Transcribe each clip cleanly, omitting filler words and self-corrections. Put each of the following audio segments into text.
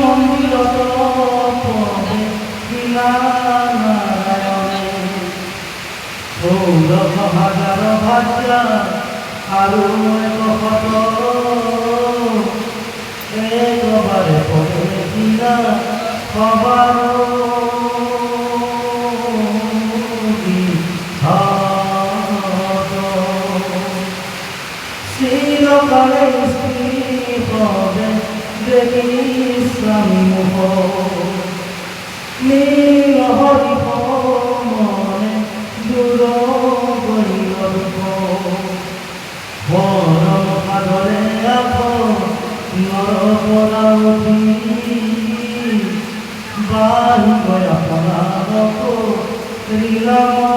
মন্দিরত পদে নারায়ণে সৌরভ হাজার ভাজা আৰু এক শত একবারে পদে দিলা সবার শ্রীলকালে স্ত্রী পদে দেখি স্বামী মুখ নীল হরি মনে দূর করিল বরণ সাগরে আখ নরপরা উঠি বাহি গয়া পরাগ শ্রীরাম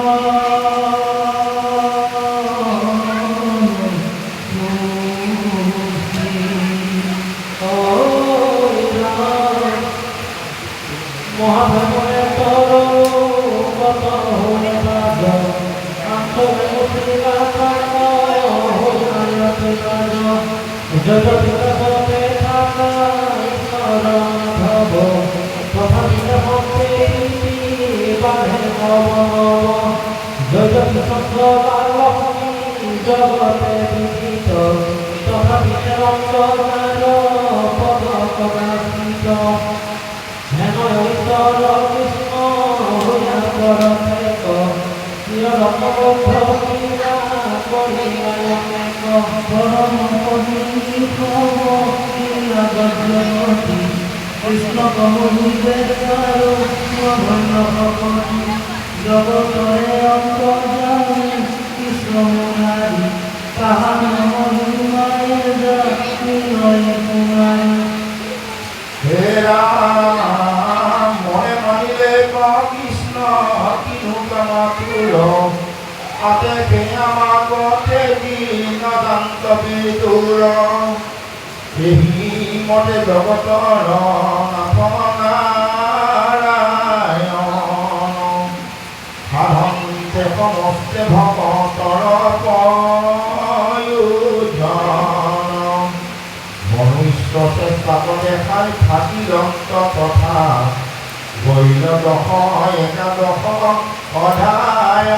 মহাভবনে তর কত হয়ে বাজ আত্মমূর্তিকা প্রাণ হইতে কাজ যত বিকাশতে থাকা ঈশ্বর ভব তথাপিত ভক্তে বাহে নব যত বিশ্বকাল লক্ষ্মী জগতে বিদিত তথাপিত অন্তরার পদ প্রকাশিত হেন ঈশ্বর কৃষ্ণ হইয়া পরমেক চিররকবদ্ধ ক্রীড়া করিয়া অনেক পরম পবিত্র কৃষ্ণ কমলিবে জগতরে অন্তর্যামী কৃষ্ণ মুরারি তাহার মহিমায় নিলয় কুমারী হে রাম মনে মানিলে কৃষ্ণ কিনুকমাতুর আতে কেয়ামা গতে দীনদান্ত বিদুর এই মতে জগতর নাথ নারায়ণ সাধন্তে সমস্তে ভকতৰ প্ৰয়োজন মনুষ্য চেষ্টাত দেখাই থাকিলন্ত তথা গৈল দশ একাদশ অধ্যায়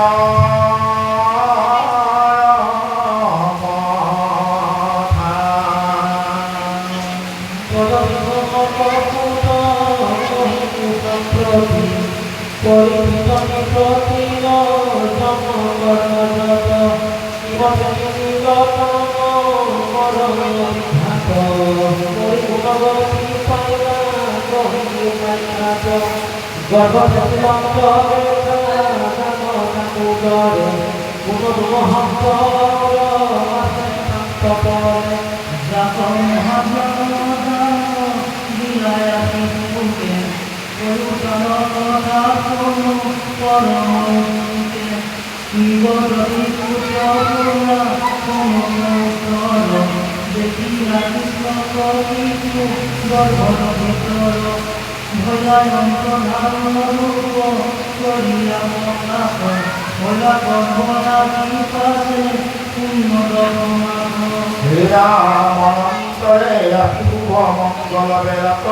অনন্তরে শুভ মঙ্গল বেলাত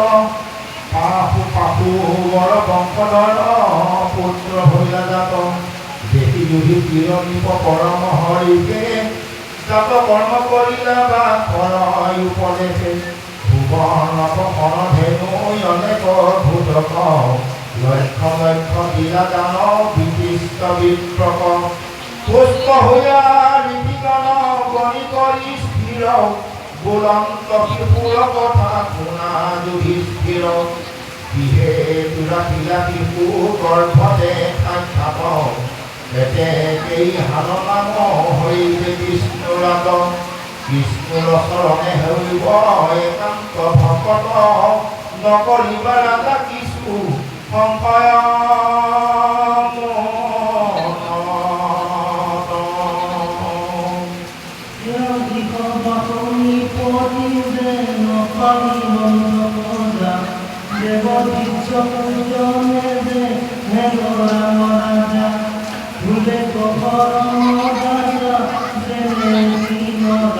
পাহু পাহু বড় বংশধর পুত্র হইয়া যাত দেখি যুহি চিরনিপ পরম হরিকে যত কর্ম করিলা বা করয় উপদেশে ভুবন ধেনু অনেক ভূতক লক্ষ লক্ষ দিলা দান বিশিষ্ট বিপ্রক পুষ্প হইয়া ঋতিগণ গণি কৰি স্থিৰ বুলন্ত শিশুৰ কথা শুনা যুধিষ্ঠিৰ কিহে তুলা শিশু গৰ্ভতে সাক্ষাৎ এতে কেই হান নাম হৰিতে বিষ্ণুৰাত বিষ্ণুৰ চৰণে হৰিব একান্ত ভকত নকৰিবা ৰাজা কিছু সংশয় ভুলে কখর রাজা জেনে বিনর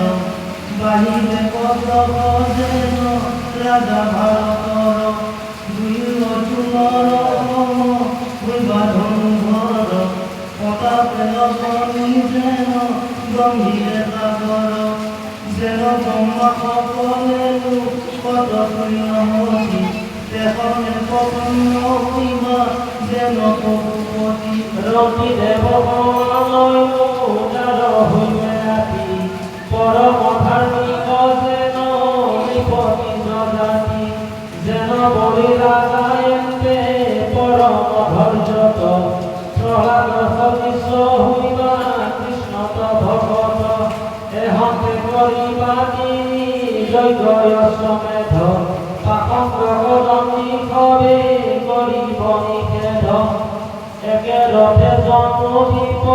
বাহিরে কত যেন রাজা ভারতর দুই অর্জুনর ওই বাঁধন ঘর পতাকে অগণি যেন গম্ভীরে সাগর যেন ব্রহ্মা সকলেরু কত প্রিয়মতি দেহনে প্রপন্ন হইবা যেন পশুপতি রতি দেব উদার হইবে রাতি পরম ধার্মিক যেন নিপতি জাতি যেন বলি লাগায়েন্তে পরম ধৈর্যত প্রহ্লাদ সদৃশ হইবা কৃষ্ণ ভগত এহতে করিবা তিনি যজ্ঞ সমেধ পাখণ্ড গদন্তি হবে করিব নিষেধ একে রথে জন্মদীপ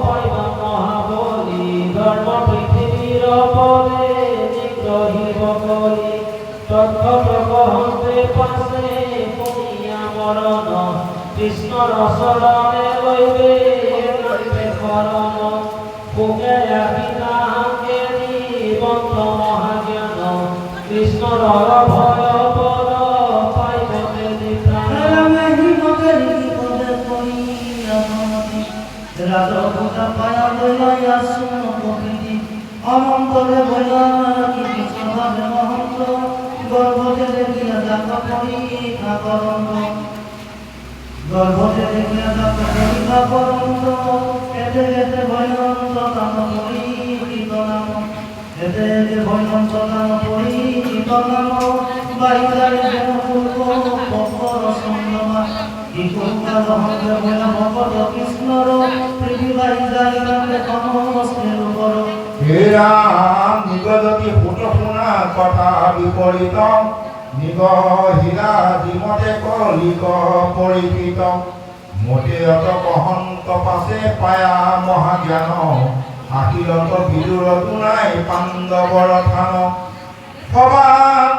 পাইবা মহাবলী ধর্ম পৃথিবীর পদে নিগ্রহীব কলি তৎক্ষত কহন্তে পাশে পুনিয়া মরণ কৃষ্ণর শরণে লইবে লইবে শরণ বুকে আবি তাহাকে নিবন্ধ মহাজ্ঞান কৃষ্ণর ভয় পদ পাইবে প্রাণ রাজভূতা পায়া বইয়া শুন প্রকৃতি অনন্তরে বইয়া কি কৃষ্ণভাবে মহন্ত গর্ভতে দেখিয়া যাক পরীক্ষা করন্ত গর্ভতে দেখিয়া যাক পরীক্ষা করন্ত এতে এতে ভয়ন্ত নাম পরীক্ষিত নাম এতে এতে ভয়ন্ত নাম পরীক্ষিত নাম বাইরে যেন পূর্ব পর সংযমা হে রাম নিগদতি ফুট শুনা কথা বিপরীত নিগহিলা যিমতে কলিক পরিকৃত মোটে অত কহন্ত পাশে পায়া মহাজ্ঞান আখিলত বিদুর নাই পাণ্ডৱৰ থান সবান